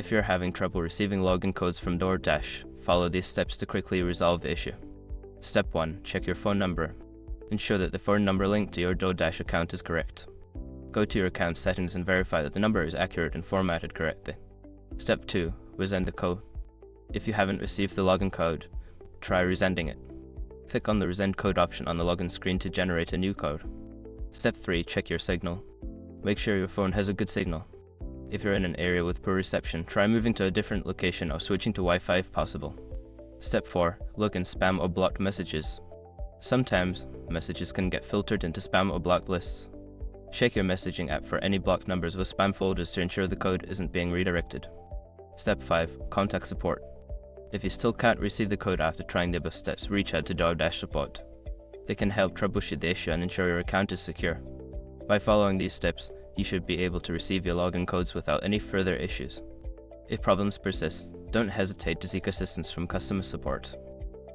If you're having trouble receiving login codes from DoorDash, follow these steps to quickly resolve the issue. Step 1. Check your phone number. Ensure that the phone number linked to your DoorDash account is correct. Go to your account settings and verify that the number is accurate and formatted correctly. Step 2. Resend the code. If you haven't received the login code, try resending it. Click on the resend code option on the login screen to generate a new code. Step 3. Check your signal. Make sure your phone has a good signal. If you're in an area with poor reception, try moving to a different location or switching to Wi-Fi if possible. Step 4. Look in spam or blocked messages. Sometimes, messages can get filtered into spam or blocked lists. Check your messaging app for any blocked numbers with spam folders to ensure the code isn't being redirected. Step 5. Contact support. If you still can't receive the code after trying the above steps, reach out to DoorDash support. They can help troubleshoot the issue and ensure your account is secure. By following these steps, you should be able to receive your login codes without any further issues. If problems persist, don't hesitate to seek assistance from customer support.